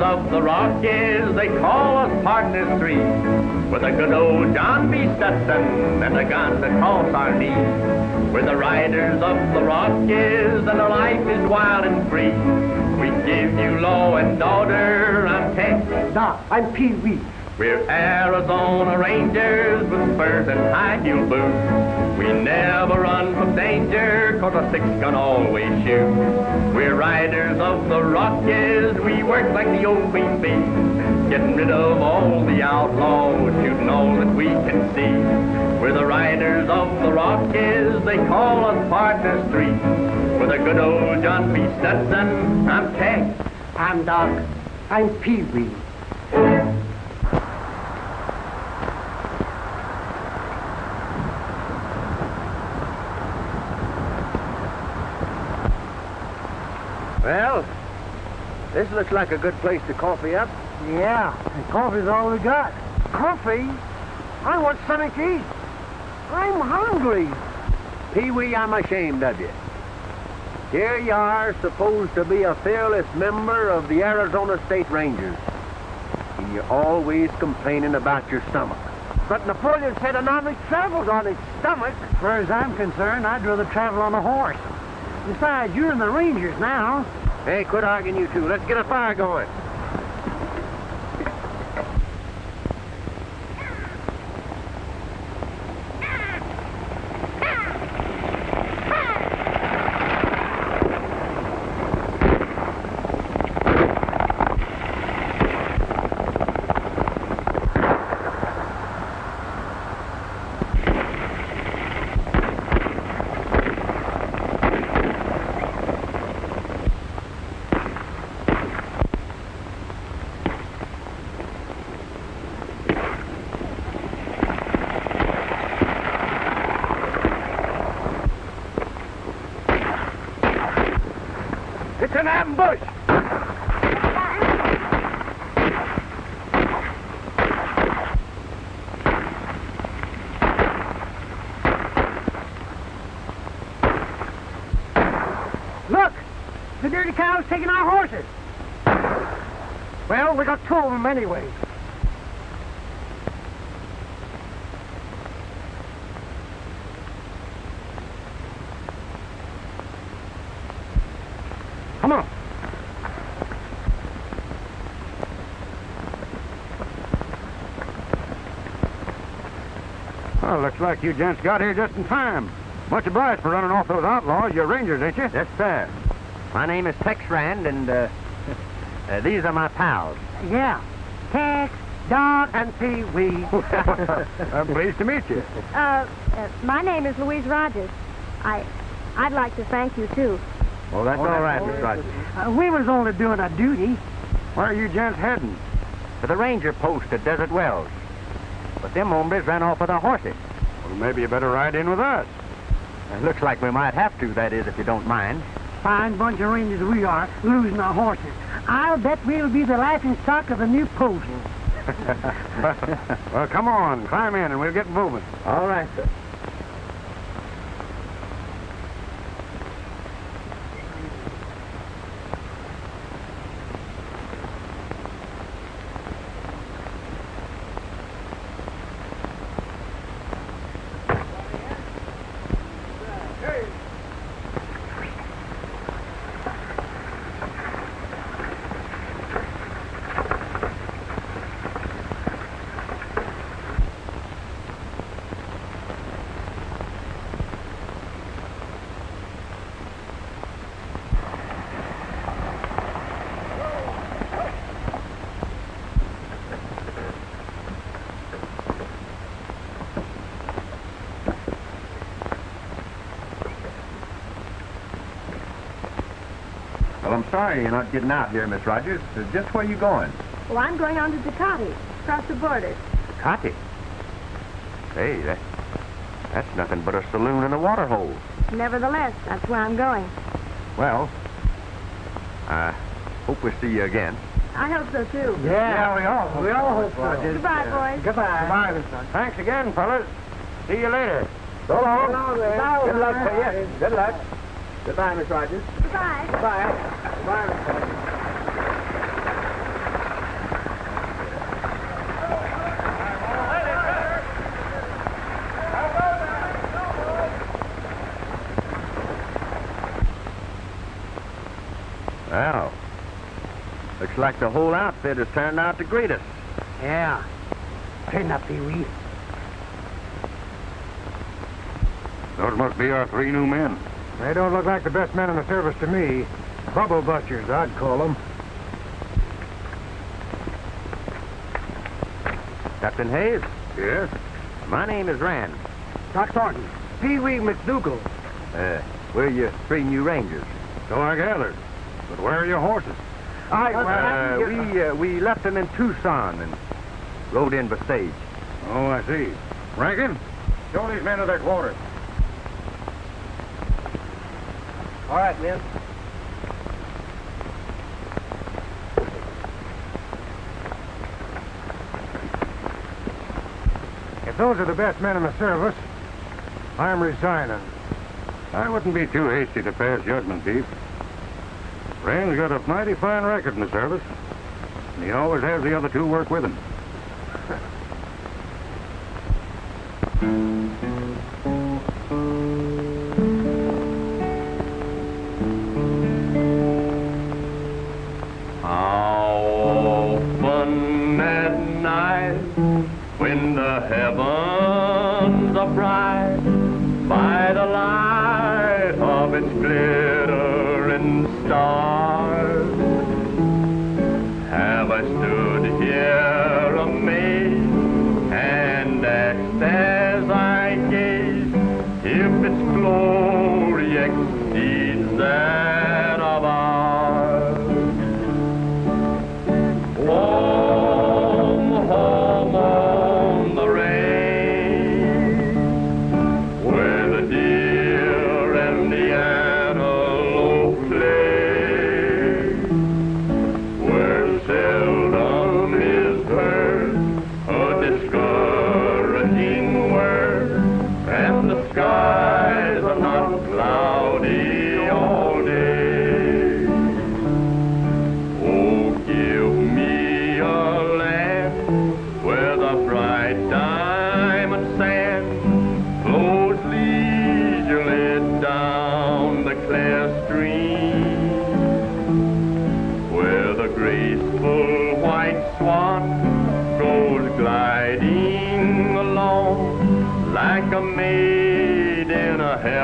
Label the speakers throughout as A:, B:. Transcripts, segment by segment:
A: Of the Rockies, they call us partners three, with a good old John B. Stetson and a gun across our knees. We're the riders of the Rockies, and our life is wild and free. We give you law and order. I'm Tex.
B: Doc, I'm Pee Wee.
A: We're Arizona Rangers with spurs and high-heel boots. We never run from danger, 'cause a six-gun always shoots. We're riders of the Rockies, we work like the old queen bee, getting rid of all the outlaws, shooting all that we can see. We're the riders of the Rockies, they call us partners three. With a good old John B. Stetson, I'm Tex.
B: I'm Doc. I'm Pee Wee.
C: Well, this looks like a good place to coffee up.
B: Yeah, and coffee's all we got. Coffee? I want something to eat. I'm hungry.
C: Pee-wee, I'm ashamed of you. Here you are, supposed to be a fearless member of the Arizona State Rangers. And you're always complaining about your stomach.
B: But Napoleon said an army travels on its stomach. As far as I'm concerned, I'd rather travel on a horse. Besides, you're in the Rangers now.
C: Hey, quit arguing, you two. Let's get a fire going. It's an ambush!
B: The dirty cow's taking our horses. Well, we got two of them anyway. Come on.
D: Well, looks like you gents got here just in time. Much obliged for running off those outlaws. You're rangers, ain't you?
C: Yes, sir. My name is Tex Rand, and these are my pals.
B: Yeah. Tex, Doc, and Pee-wee.
D: I'm pleased to meet you.
E: My name is Louise Rogers. I'd like to thank you, too.
C: Well, that's all right, Miss Rogers.
B: We was only doing a duty.
D: Where are you gents heading?
C: To the ranger post at Desert Wells. But them hombres ran off with our horses.
D: Well, maybe you better ride in with us.
C: It looks like we might have to, that is, if you don't mind.
B: Fine bunch of rangers we are, losing our horses. I'll bet we'll be the laughing stock of the new post.
D: Well, come on, climb in and we'll get moving.
C: All right, sir.
F: Well, I'm sorry you're not getting out here, Miss Rogers. Just where you going?
E: Well, I'm going on to Tecate, across the border.
C: Cotty. Hey, that's nothing but a saloon and a water hole.
E: Nevertheless, that's where I'm going.
C: Well, I hope we see you again.
E: I hope so, too.
B: Yeah, we all hope so.
E: Goodbye, boys.
B: Goodbye.
D: Goodbye, Miss Rogers. Thanks again, fellas. See you later.
C: So long.
B: So long, then.
C: Good luck to you. Good luck. Goodbye, Miss Rogers.
E: Goodbye.
C: Goodbye. Goodbye, Miss Rogers. Well, looks like the whole outfit has turned out to greet us.
B: Yeah. Straighten up, Pee-wee.
D: Those must be our three new men. They don't look like the best men in the service to me. Bubble busters, I'd call them.
C: Captain Hayes,
D: Yes?
C: my name is Rand.
B: Doc Thornton. Pee-wee McDougal.
C: We're your three new rangers.
D: So I gathered. But where are your horses?
C: We left them in Tucson and rode in by stage.
D: Oh, I see. Rankin, show these men to their quarters.
C: All right, men.
D: If those are the best men in the service, I'm resigning. I wouldn't be too hasty to pass judgment, Chief. Rand's got a mighty fine record in the service, and he always has the other two work with him.
A: How often at night, when the heavens are bright, by the light of its glittering stars, have I stood here amazed and asked as I gaze if its glory exceeds that of ours. Home, home on the range, where the deer and the antelope play,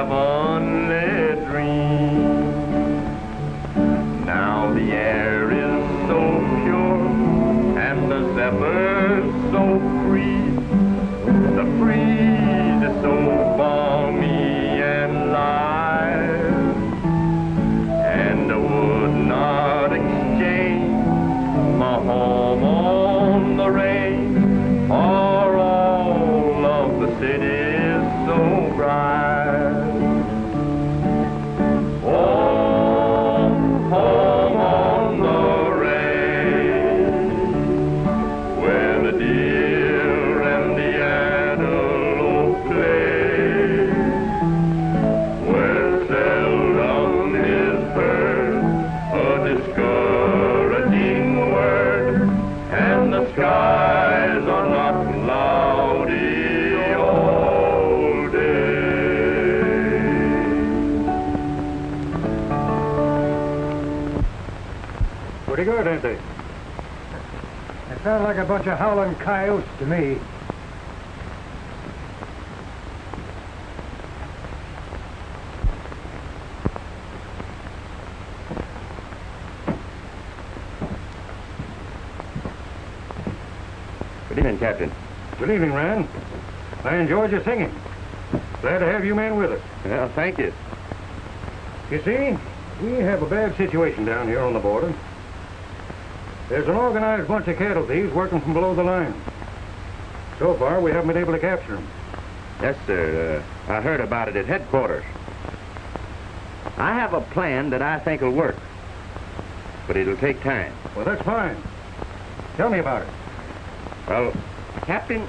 A: heavenly dream. Now the air is so pure and the zephyrs so free. The breeze is so balmy and light, and I would not exchange my home on the range for all of the cities so bright. Home, home on the range, where the deer and the antelope play, where seldom is heard a discouraging word, and the skies are not cloudy all day.
D: Pretty good, ain't they?
B: They sound like a bunch of howling coyotes to me.
C: Good evening, Captain.
D: Good evening, Rand. I enjoyed your singing. Glad to have you men with us.
C: Well, thank you.
D: You see, we have a bad situation down here on the border. There's an organized bunch of cattle thieves working from below the line. So far, we haven't been able to capture them.
C: Yes, sir. I heard about it at headquarters. I have a plan that I think will work, but it'll take time.
D: Well, that's fine. Tell me about it.
C: Well, Captain...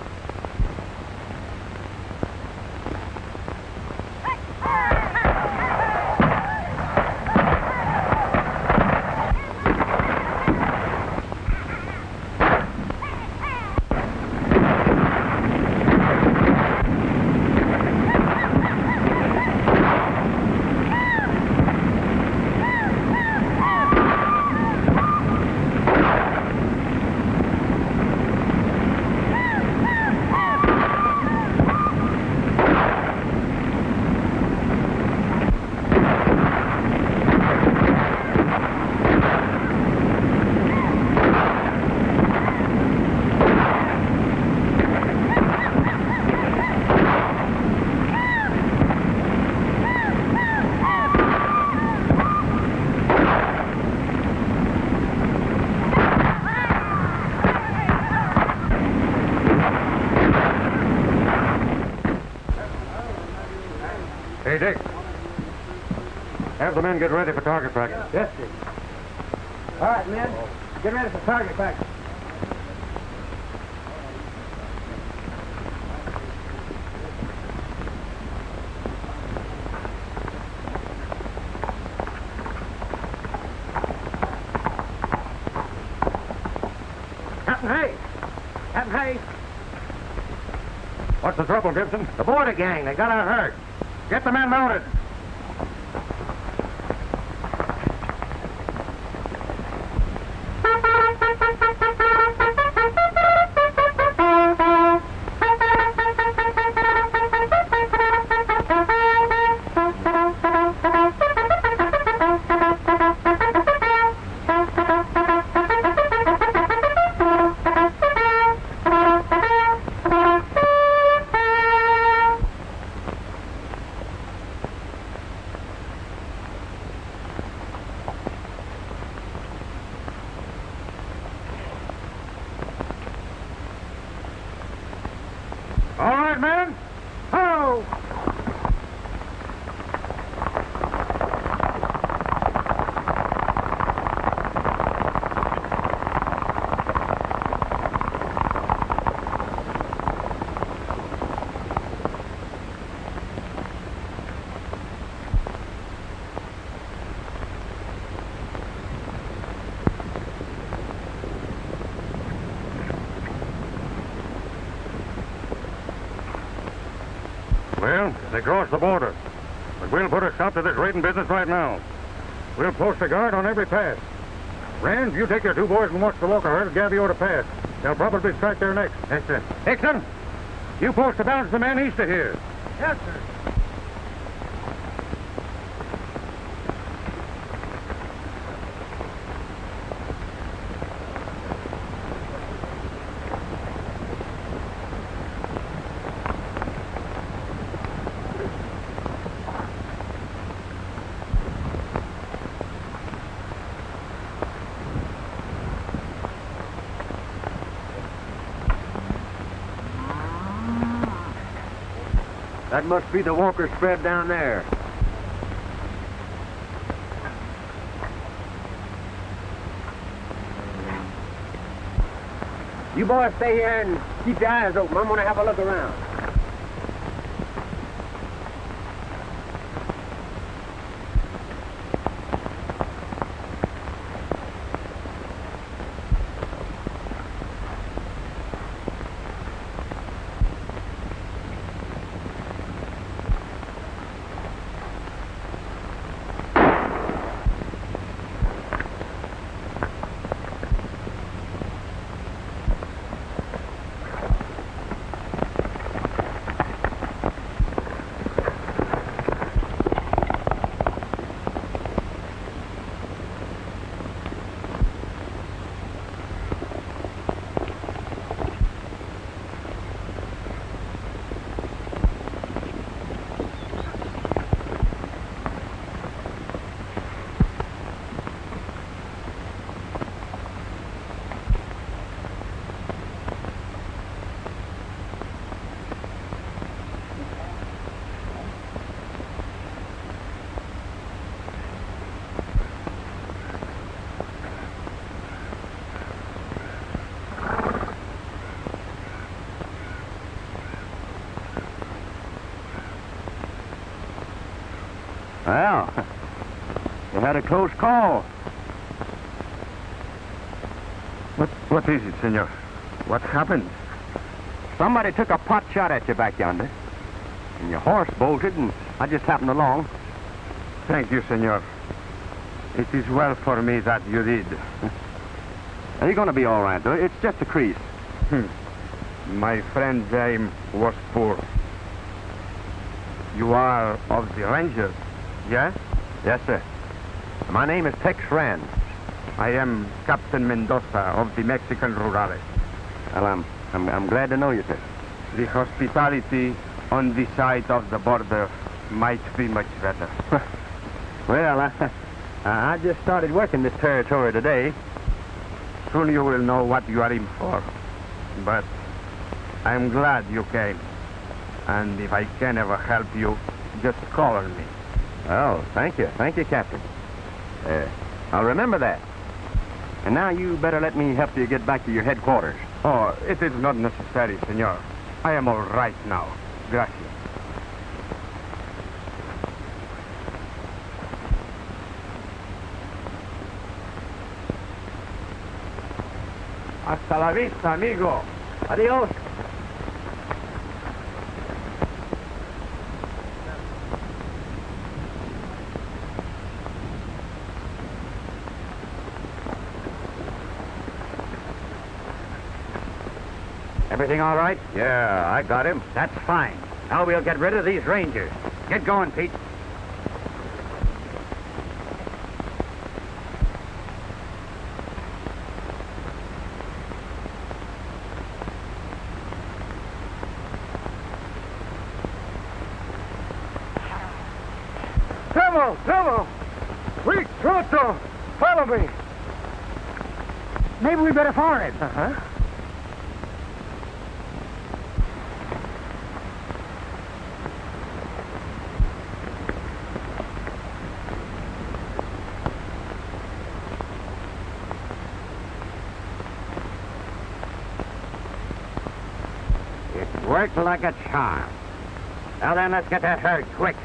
D: Hey, Dick. Have the men get ready for target practice.
B: Yes, sir. All right, men. Get ready for target practice. Captain Hayes! Captain Hayes!
D: What's the trouble, Gibson?
B: The border gang, they got our herd. Get the men loaded.
D: All right, men. Ho! Well, they crossed the border. But we'll put a stop to this raiding business right now. We'll post a guard on every pass. Rand, you take your two boys and watch the Walker herd at Gaviota Pass. They'll probably strike there next.
B: Yes, sir.
D: Hickson, you post to balance the men east of here.
B: Yes, sir.
C: That must be the walker spread down there. You boys stay here and keep your eyes open. I'm going to have a look around. Well, you had a close call.
F: What is it, senor? What happened?
C: Somebody took a pot shot at you back yonder. And your horse bolted, and I just happened along.
F: Thank you, senor. It is well for me that you did.
C: Are you going to be all right, though? It's just a crease.
F: My friend's aim was poor. You are of the Rangers, yes?
C: Yes, sir. My name is Tex Rand.
F: I am Captain Mendoza of the Mexican Rurales.
C: Well, I'm glad to know you, sir.
F: The hospitality on the side of the border might be much better.
C: Well, I just started working this territory today.
F: Soon you will know what you are in for. But I'm glad you came. And if I can ever help you, just call on me.
C: Oh, thank you. Thank you, Captain. I'll remember that. And now you better let me help you get back to your headquarters.
F: Oh, it is not necessary, senor. I am all right now. Gracias. Hasta la vista, amigo.
C: Adios.
B: Everything all right?
C: Yeah, I got him.
B: That's fine. Now we'll get rid of these Rangers. Get going, Pete.
D: Trouble! Quick, Trotto! Follow me!
B: Maybe we better follow him.
D: Uh-huh.
B: It worked like a charm. Now then, let's get that herd quick.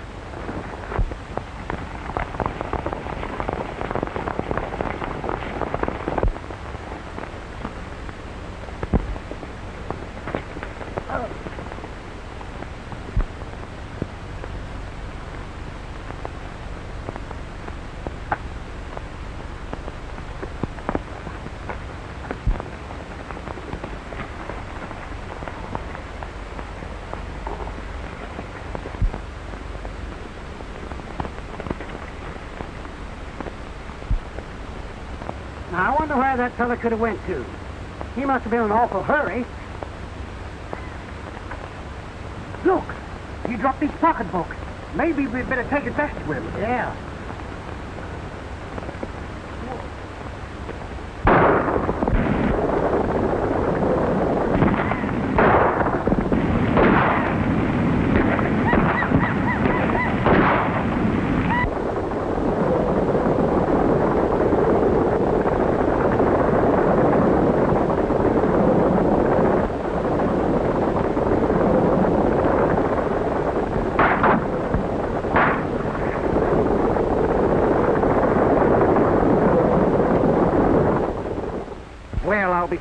B: Now, I wonder where that fella could have went to. He must have been in an awful hurry. Look, he dropped his pocketbook. Maybe we'd better take it back to him. Yeah.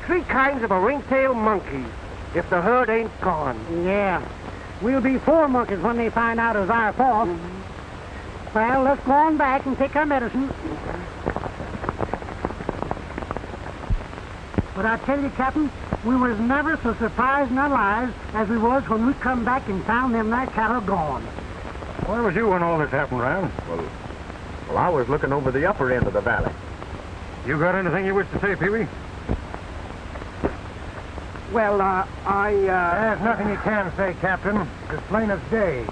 B: three kinds of a ring-tailed monkey if the herd ain't gone. Yeah. We'll be four monkeys when they find out it's our fault. Well, let's go on back and take our medicine. But I tell you, Captain, we was never so surprised in our lives as we was when we come back and found them there cattle gone.
D: Where was you when all this happened, Ram?
C: Well, I was looking over the upper end of the valley.
D: You got anything you wish to say, Pee-wee?
B: Well,
D: There's nothing you can say, Captain. It's plain as day.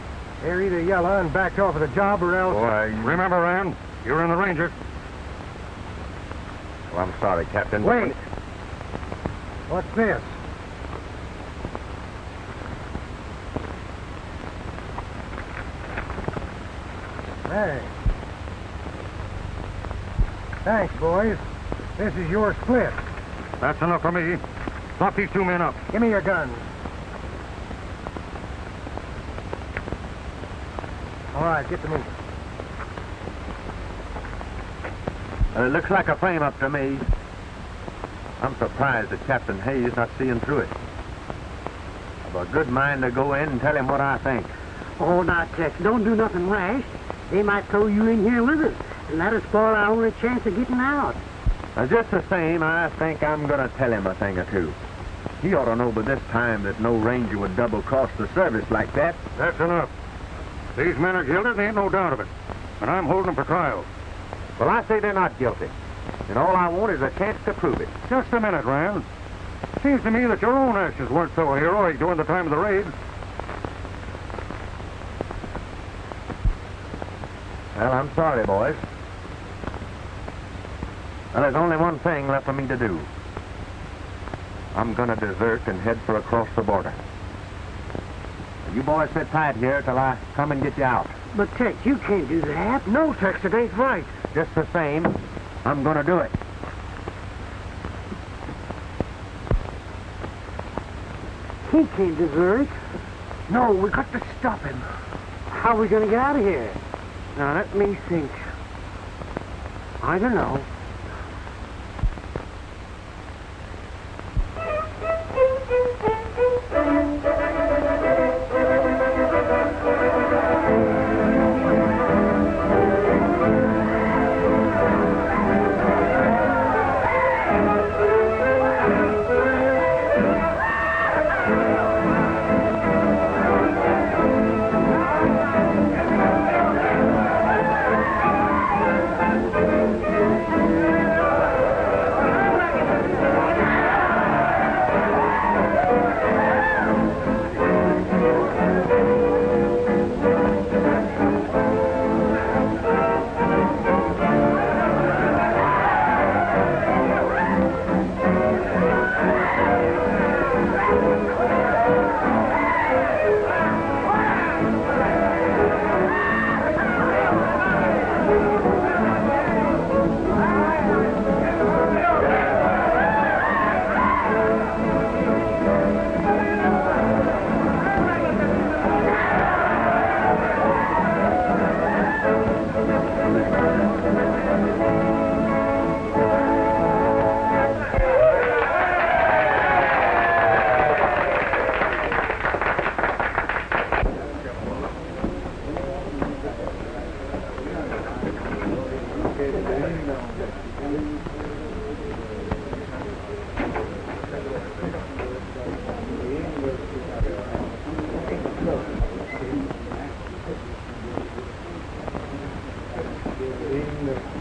D: They're either yellow and backed off of the job or else...
C: Why,
D: Remember, Ram, you're in the Ranger.
C: well, I'm sorry, Captain.
D: Wait. What's this? Hey. Thanks, boys. This is your split. That's enough for me. Lock these two men up. Give me your guns. All right, get to moving.
C: It looks like a frame-up to me. I'm surprised at Captain Hayes not seeing through it. I've a good mind to go in and tell him what I think.
B: oh, now, Tex, don't do nothing rash. They might throw you in here with us, and that'll spoil our only chance of getting out.
C: Just the same, I think I'm going to tell him a thing or two. He ought to know by this time that no ranger would double-cross the service like that.
D: That's enough. These men are guilty, there ain't no doubt of it. And I'm holding them for trial.
C: Well, I say they're not guilty. And all I want is a chance to prove it.
D: Just a minute, Rand. Seems to me that your own actions weren't so heroic during the time of the raid.
C: Well, I'm sorry, boys. Well, there's only one thing left for me to do. I'm going to desert and head for across the border. You boys sit tight here till I come and get you out.
B: But, Tex, you can't do that.
C: No, Tex, it ain't right. Just the same, I'm going to do it.
B: He can't desert. No, we got to stop him. How are we going to get out of here? Now, let me think. I don't know.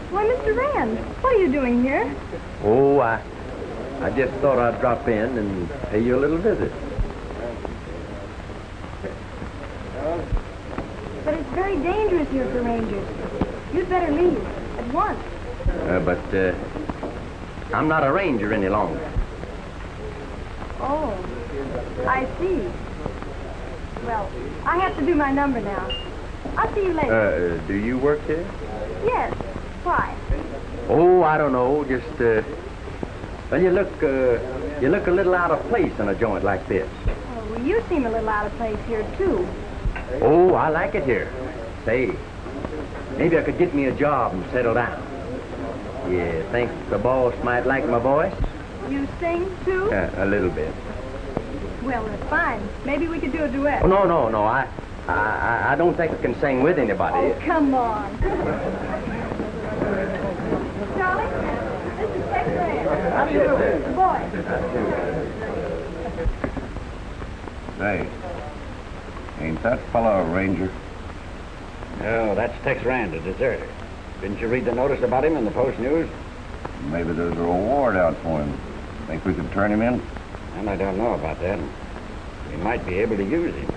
E: Why, Mr. Rand, what are you doing here?
C: Oh, I just thought I'd drop in and pay you a little visit.
E: But it's very dangerous here for rangers. You'd better leave at once.
C: But I'm not a ranger any longer.
E: Oh, I see. Well, I have to do my number now. I'll see you later.
C: Do you work here?
E: Yes. Why?
C: Oh, I don't know. Just, well, you look a little out of place in a joint like this.
E: Oh, well, you seem a little out of place here, too.
C: Oh, I like it here. Say, maybe I could get me a job and settle down. You think the boss might like my voice?
E: You sing, too?
C: A little bit.
E: Well, that's fine. Maybe we could do a duet.
C: Oh, no. I don't think I can sing with anybody.
E: Oh, come on. Charlie, this is Tex Rand.
C: How do you do?
E: The boy.
G: Say, ain't that fellow a ranger?
H: No, that's Tex Rand, a deserter. Didn't you read the notice about him in the Post News?
G: Maybe there's a reward out for him. Think we could turn him in?
H: And I don't know about that. We might be able to use him.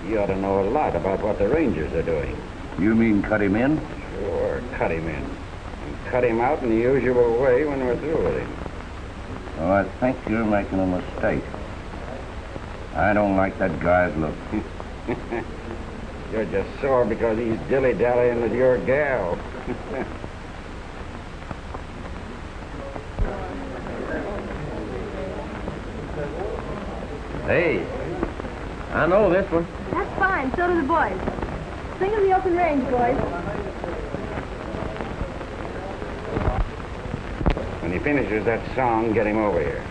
H: He ought to know a lot about what the Rangers are doing.
G: You mean cut him in?
H: Sure, cut him in. And cut him out in the usual way when we're through with him.
G: Well, I think you're making a mistake. I don't like that guy's look.
H: You're just sore because he's dilly-dallying with your gal.
C: Hey, I know this one.
E: That's fine. So do the boys. Sing in the open range, boys.
H: When he finishes that song, get him over here.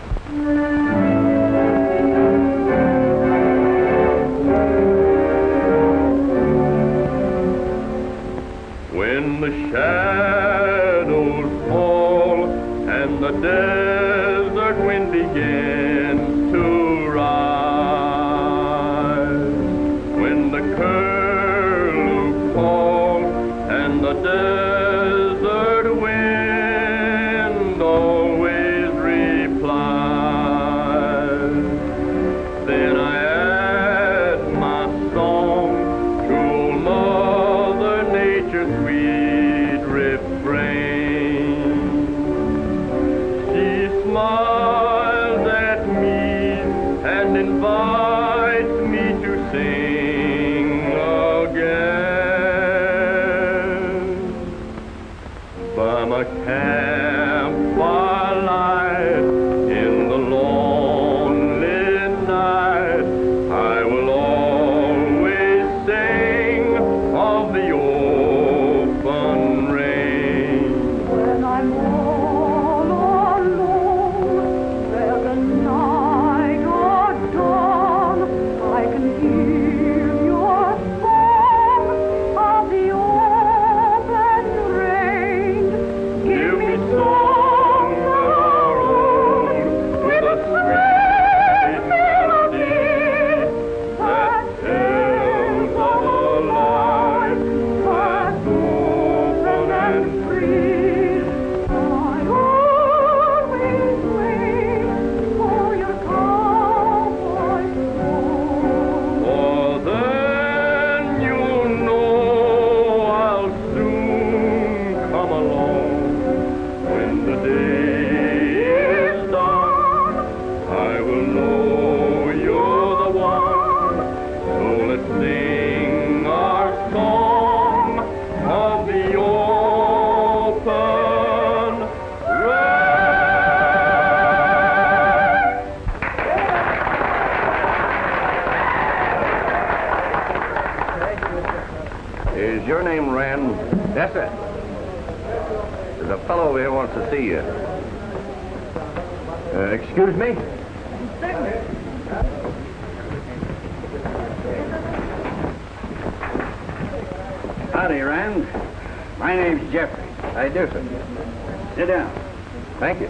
A: When the shadows fall and the desert wind begins to rise, when the curlew call and the desert wind always replies, then I add my song to old Mother Nature's sweet refrain. She smiles at me and invites me to sing again. By my campfire light in the lonely night, I will always sing of the open range.
E: When I'm all alone, whether night or dawn, I can hear your song of the open range.
A: Give me songs of our own with a sweet melody that tells of a life that's open and free.
E: I always wait for your cowboy song.
A: For then you'll know I'll soon come along. When the day is done, I will know you're the one. So let's sing our song of the open range.
C: Is your name Rand? That's it. There's a fellow over here wants to see you. Excuse me?
E: Certainly.
H: Howdy, Rand. My name's Jeffrey.
C: I do, sir.
H: Sit down.
C: Thank you.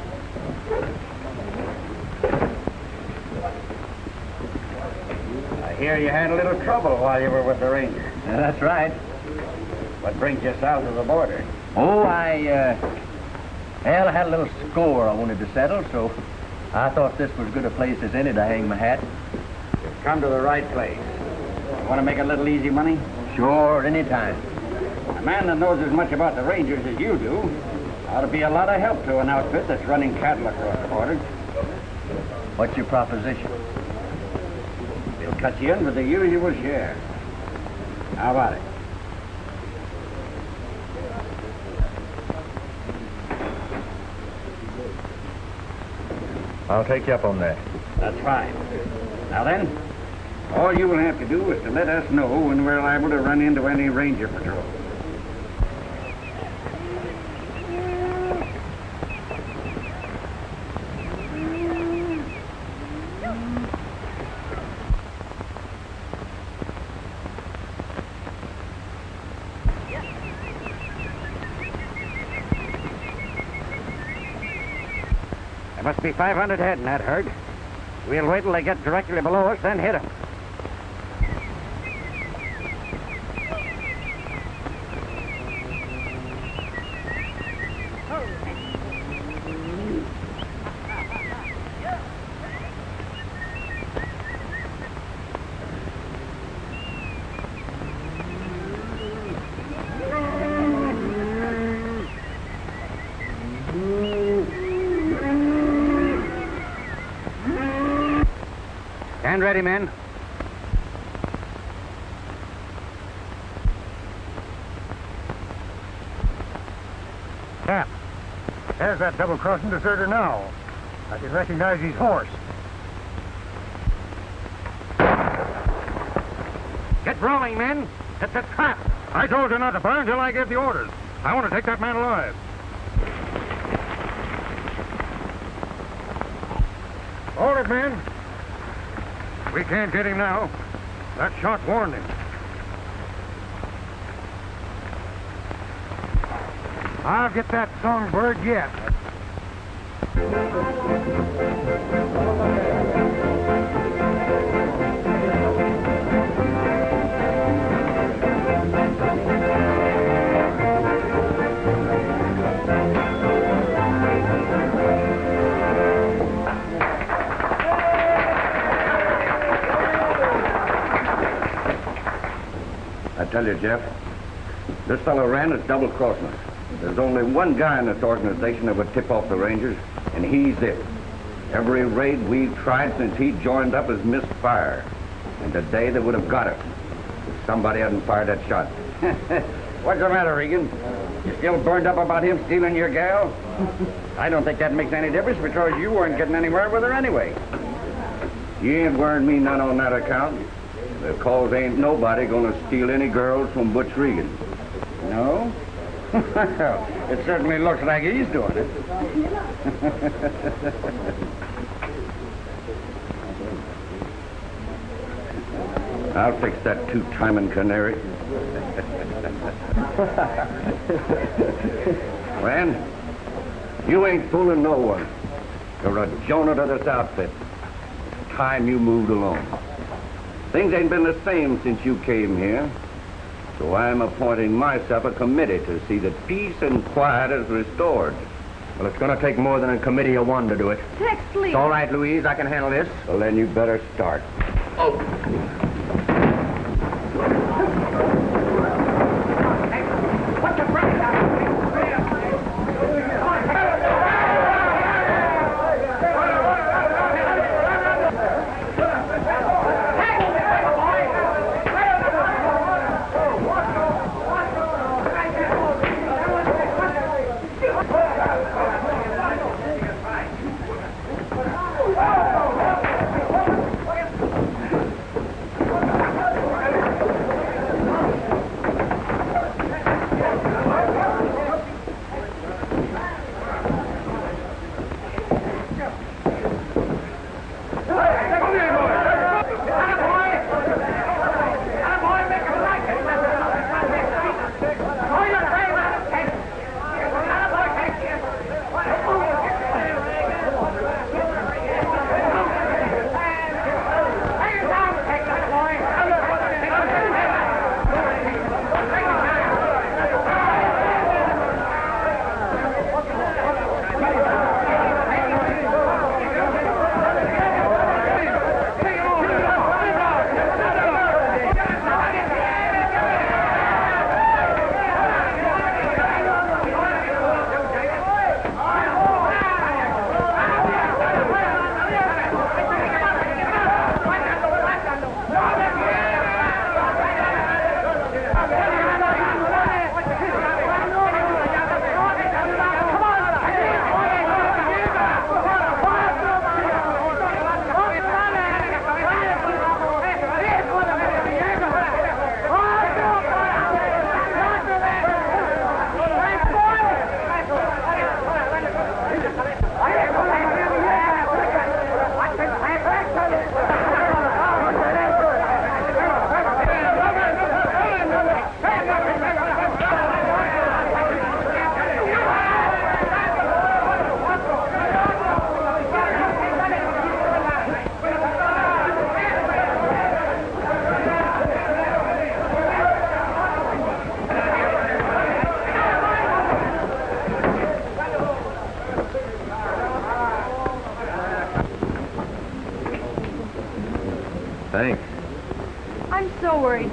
H: I hear you had a little trouble while you were with the Rangers.
C: That's right.
H: What brings you south of the border?
C: Oh, I had a little score I wanted to settle, so I thought this was as good a place as any to hang my hat.
H: You've come to the right place. You want to make a little easy money?
C: Sure, anytime.
H: A man that knows as much about the Rangers as you do ought to be a lot of help to an outfit that's running cattle across the border.
C: What's your proposition?
H: We'll cut you in with the usual share. How about it?
C: I'll take you up on that.
H: That's fine. Now then, all you will have to do is to let us know when we're liable to run into any Ranger patrol.
B: Must be 500 head in that herd. We'll wait till they get directly below us, then hit them. Stand ready, men.
D: Cap, there's that double-crossing deserter now. I can recognize his horse.
B: Get rolling, men. It's a trap.
D: I told you not to fire until I gave the orders. I want to take that man alive. Hold it, men. We can't get him now. That shot warned him. I'll get that songbird yet.
G: I tell you, Jeff, this fellow Rand is double-crossing us. There's only one guy in this organization that would tip off the Rangers, and he's it. Every raid we've tried since he joined up has missed fire. And today they would have got us if somebody hadn't fired that shot.
H: What's the matter, Regan? You still burned up about him stealing your gal? I don't think that makes any difference because you weren't getting anywhere with her anyway.
G: You ain't worrying me none on that account. Because ain't nobody gonna steal any girls from Butch Regan.
H: No? Well, it certainly looks like he's doing it.
G: I'll fix that two-timing canary. Rand, you ain't fooling no one. You're a Jonah to this outfit. It's time you moved along. Things ain't been the same since you came here. So I'm appointing myself a committee to see that peace and quiet is restored.
C: Well, it's going to take more than a committee of one to do it.
E: Tex, please.
C: It's all right, Louise. I can handle this.
G: Well, then you better start. Oh.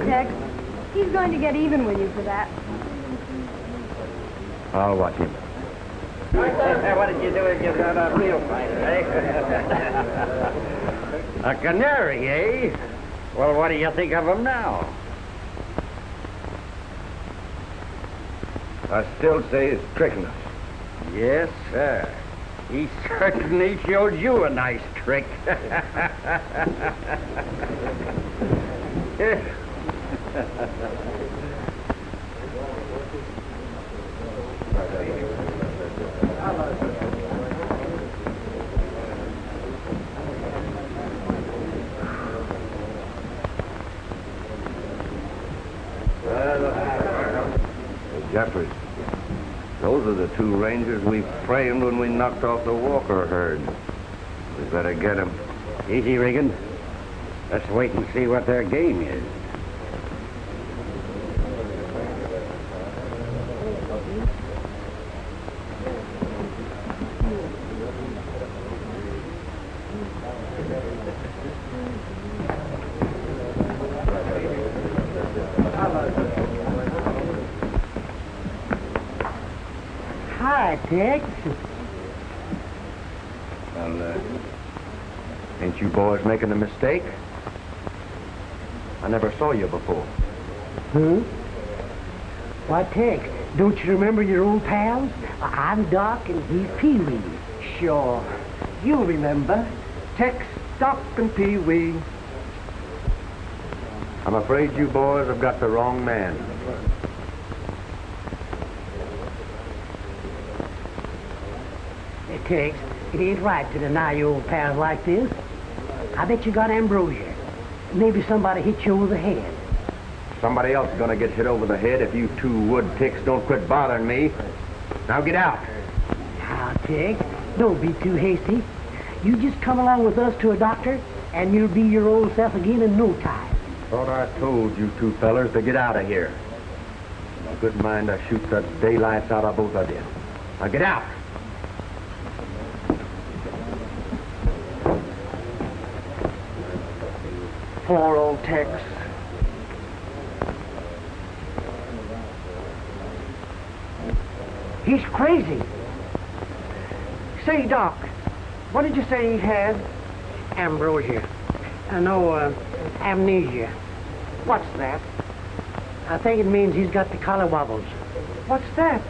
E: Tex. He's going to get even with you for that.
G: I'll watch him.
H: What did you do if you got a real fighter, eh? A canary, eh? Well, what do you think of him now?
G: I still say he's tricking us.
H: Yes, sir. He certainly showed you a nice trick.
G: Jeffries, those are the two rangers we framed when we knocked off the Walker herd. We better get them.
H: Easy, Regan. Let's wait and see what their game is.
B: Hi, Tex.
G: Well, ain't you boys making a mistake? I never saw you before.
B: Why, Tex, don't you remember your old pals? I'm Doc and he's Pee-wee. Sure. You'll remember. Tex, Doc, and Pee-wee.
G: I'm afraid you boys have got the wrong man.
B: Hey, Tex, it ain't right to deny your old pals like this. I bet you got ambrosia. Maybe somebody hit you over the head.
G: Somebody else is gonna get hit over the head if you two wood ticks don't quit bothering me. Now get out.
B: Now, Tex, don't be too hasty. You just come along with us to a doctor, and you'll be your old self again in no time.
G: Thought I told you two fellers to get out of here. A good mind to shoot the daylights out of both of you. Now get out.
B: Poor old Tex. He's crazy. Say, Doc, what did you say he had? Ambrosia. Amnesia. What's that? I think it means he's got the collar wobbles. What's that?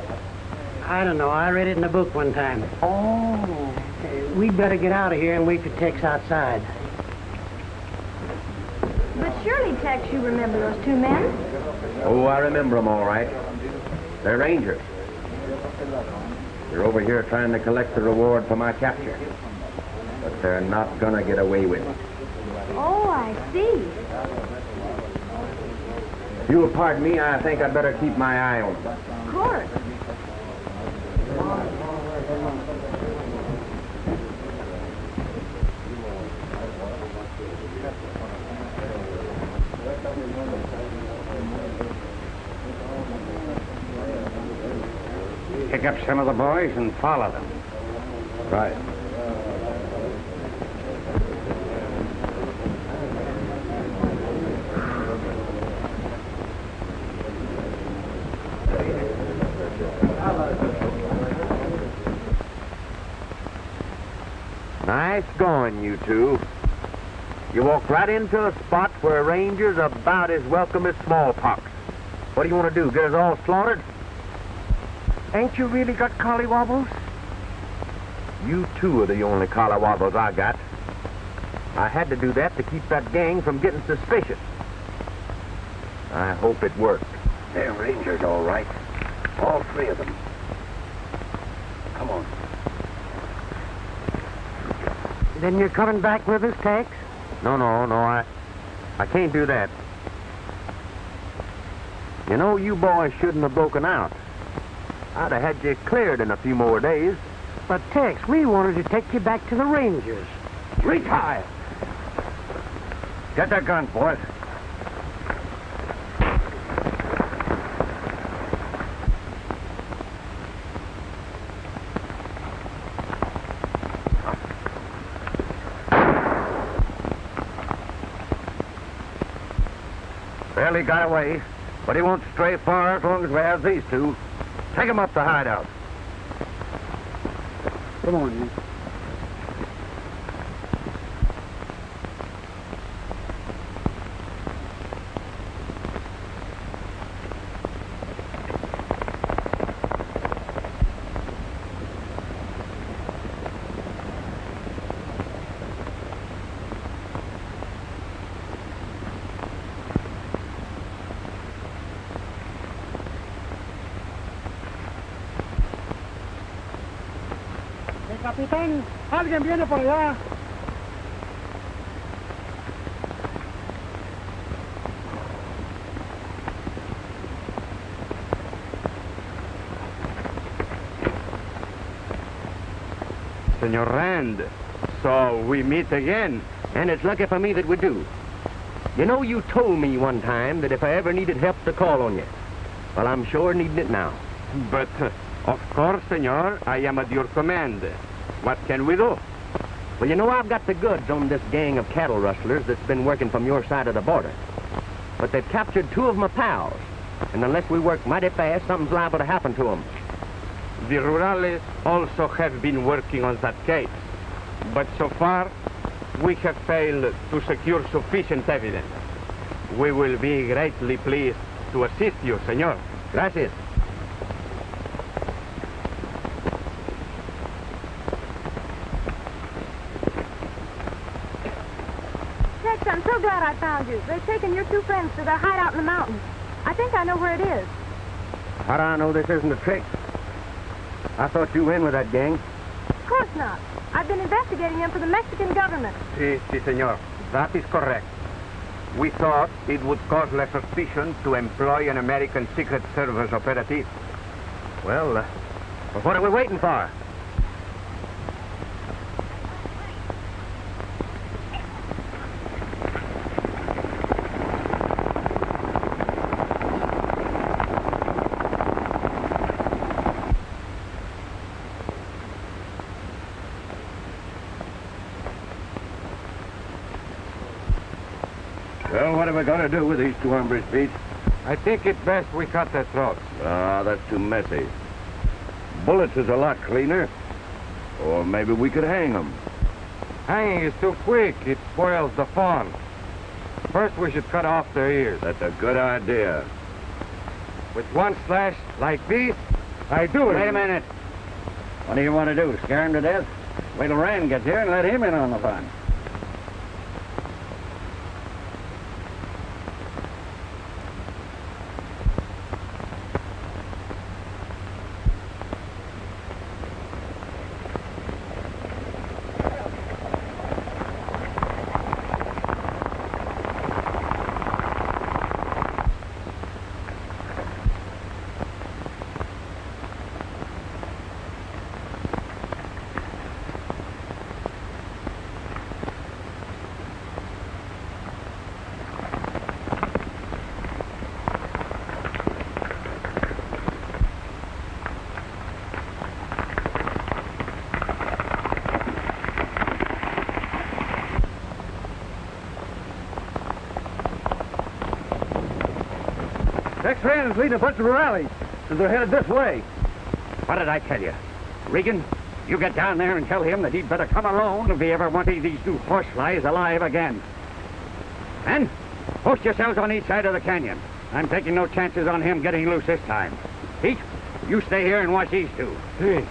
B: I don't know. I read it in a book one time. Oh. We'd better get out of here and wait for Tex outside.
E: But surely, Tex, you remember those two men?
G: Oh, I remember them all right. They're rangers. They're over here trying to collect the reward for my capture. But they're not gonna get away with it.
E: Oh, I see.
G: If you'll pardon me, I think I'd better keep my eye on them.
E: Of course.
H: Pick up some of the boys and follow them.
G: Right. Nice going, you two. You walked right into a spot where a ranger's about as welcome as smallpox. What do you want to do, get us all slaughtered?
B: Ain't you really got collywobbles?
G: You two are the only collywobbles I got. I had to do that to keep that gang from getting suspicious. I hope it worked.
C: They're rangers, all right. All three of them. Come on.
B: Then you're coming back with us, Tex?
G: No, I can't do that. You know, you boys shouldn't have broken out. I'd have had you cleared in a few more days.
B: But, Tex, we wanted to take you back to the Rangers.
G: Retire!
H: Get their guns, boys.
G: Well, Well, he got away, but he won't stray far as long as we have these two. Take him up the hideout.
C: Come on, you.
B: Capitán, alguien viene por allá.
F: Senor Rand, so we meet again.
I: And it's lucky for me that we do. You know, you told me one time that if I ever needed help to call on you. Well, I'm sure needing it now.
F: But, of course, senor, I am at your command. What can we do?
I: Well, you know, I've got the goods on this gang of cattle rustlers that's been working from your side of the border. But they've captured two of my pals. And unless we work mighty fast, something's liable to happen to them.
F: The Rurales also have been working on that case. But so far, we have failed to secure sufficient evidence. We will be greatly pleased to assist you, senor.
I: Gracias.
E: Tex, I'm so glad I found you. They've taken your two friends to their hideout in the mountains. I think I know where it is.
I: How do I know this isn't a trick? I thought you were in with that gang.
E: Of course not. I've been investigating them for the Mexican government.
F: Si, senor. That is correct. We thought it would cause less suspicion to employ an American Secret Service operative.
I: Well, what are we waiting for?
G: Well, what are we going to do with these two hombres, Pete?
F: I think it's best we cut their throats.
G: Ah, that's too messy. Bullets is a lot cleaner. Or maybe we could hang them.
F: Hanging is too quick. It spoils the fun. First, we should cut off their ears.
G: That's a good idea.
F: With one slash like this, I do it.
H: Wait a minute. What do you want to do, scare him to death? Wait till Rand gets here and let him in on the fun.
C: Tex Rand's leading a bunch of rallies, and they're headed this way.
H: What did I tell you? Regan, you get down there and tell him that he'd better come alone if he ever wanted these two horseflies alive again. And post yourselves on each side of the canyon. I'm taking no chances on him getting loose this time. Pete, you stay here and watch these two.
F: Si.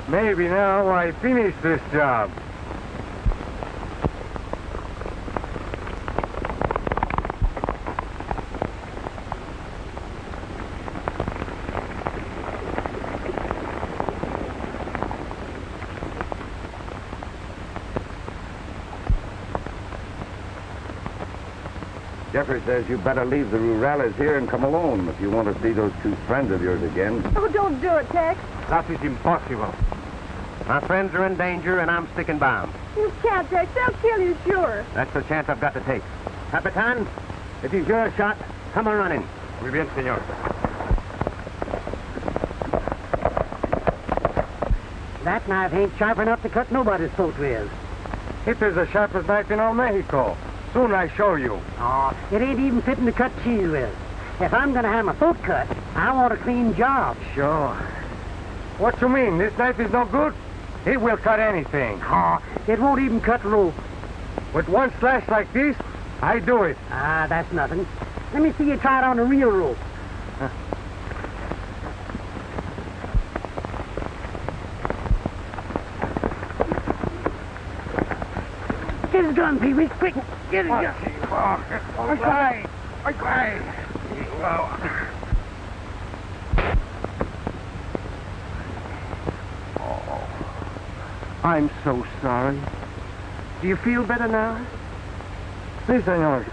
F: Maybe now I finish this job.
G: Jeffrey says you better leave the rurales here and come alone if you want to see those two friends of yours again.
E: Oh, don't do it, Tex.
F: That is impossible.
I: My friends are in danger, and I'm sticking by them.
E: You can't, Dex. They'll kill you, sure.
I: That's the chance I've got to take.
H: Capitan, if he's your shot, come a running.
F: Muy bien, señor.
B: That knife ain't sharp enough to cut nobody's throat with.
D: It is the sharpest knife in all Mexico. Soon I show you.
B: Oh, it ain't even fitting to cut cheese with. If I'm gonna have my throat cut, I want a clean job.
D: Sure. What you mean? This knife is no good? It will cut anything.
B: Oh, it won't even cut rope.
D: With one slash like this, I do it.
B: Ah, that's nothing. Let me see you try it on a real rope. Get his gun, Pee-wee, quick. Get his gun.
H: I'm so sorry. Do you feel better now?
D: Si, senor.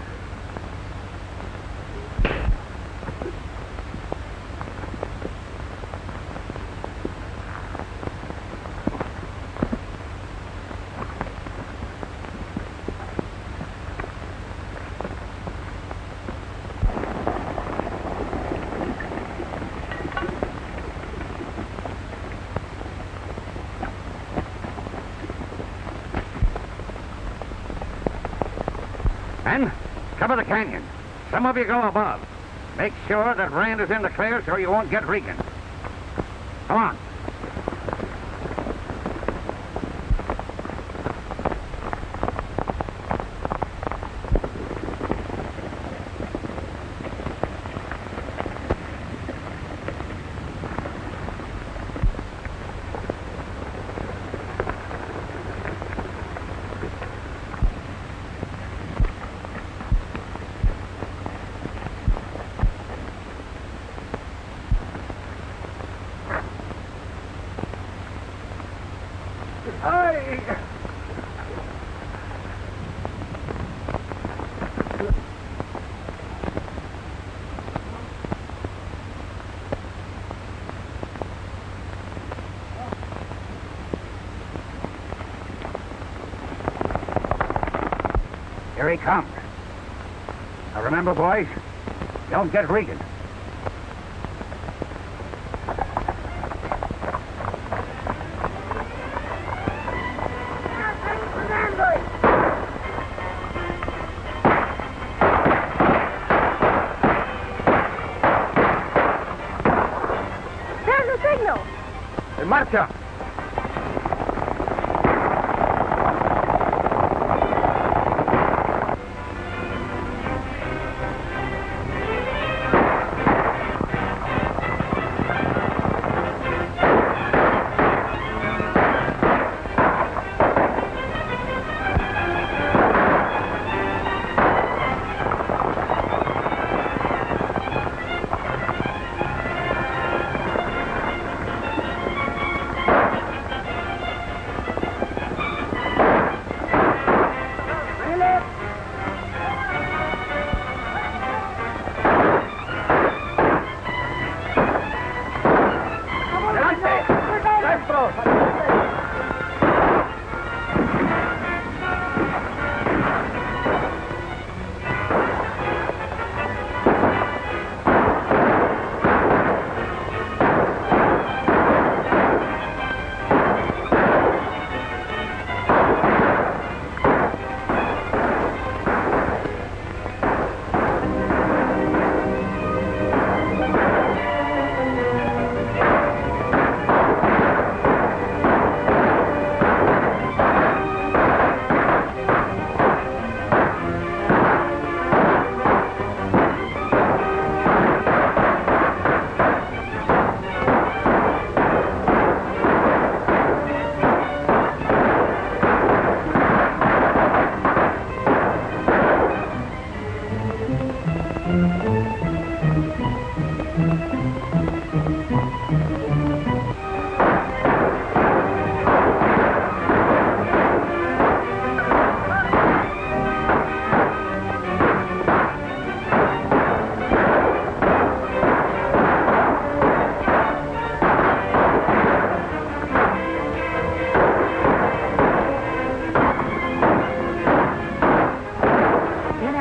H: And cover the canyon. Some of you go above. Make sure that Rand is in the clear so you won't get Regan. Come on. Here he comes. Now remember, boys, don't get Regan.
E: There's the signal.
H: En marcha.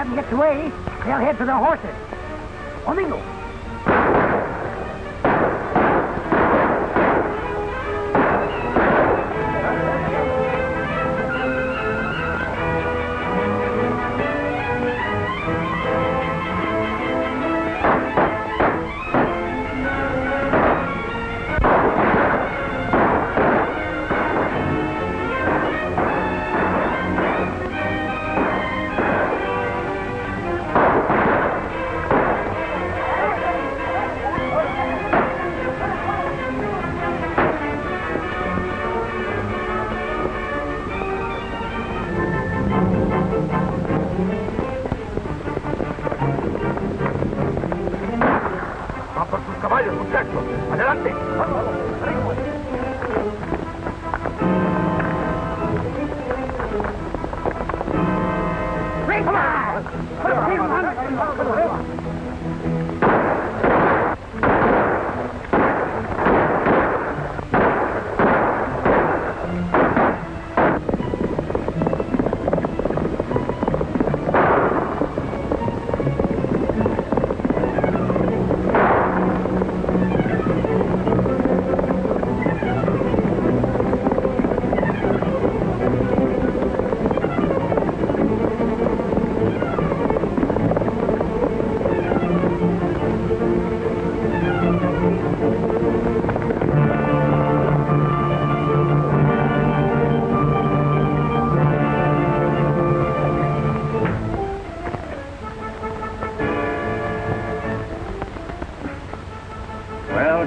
B: of them gets away, they'll head for the horses. Domingo.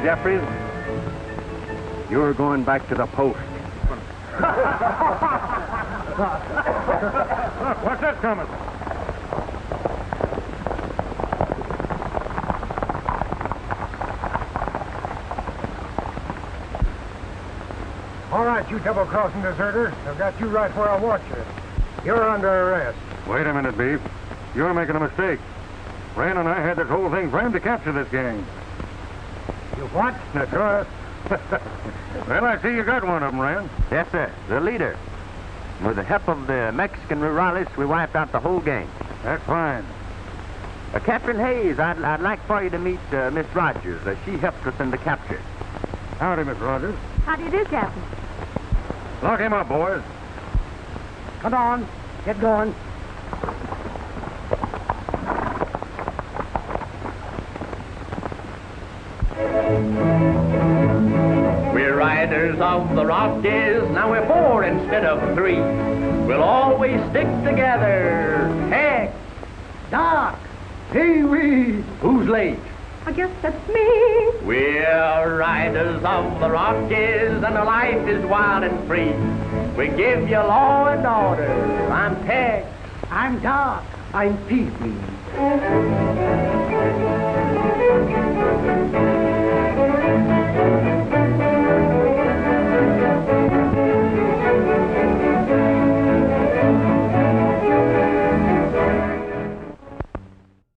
C: Jeffries, you're going back to the post.
D: Look, what's that coming?
J: All right, you double-crossing deserter. I've got you right where I want you. You're under arrest.
D: Wait a minute, Beef. You're making a mistake. Rain and I had this whole thing framed to capture this gang.
J: You what?
D: That's right. Well, I see you got one of them, Rand.
I: Yes, sir. The leader. With the help of the Mexican rurales, we wiped out the whole gang.
D: That's fine.
I: Captain Hayes, I'd like for you to meet Miss Rogers. She helped us in the capture.
D: Howdy, Miss Rogers.
E: How do you do, Captain?
D: Lock him up, boys.
B: Come on, get going.
A: We're riders of the Rockies, now we're 4 instead of 3. We'll always stick together. Heck,
B: Doc, Pee-wee.
A: who's late?
E: I guess that's me.
A: We're riders of the Rockies, and our life is wild and free. We give you law and order. I'm Tex.
B: I'm Doc. I'm Pee-wee.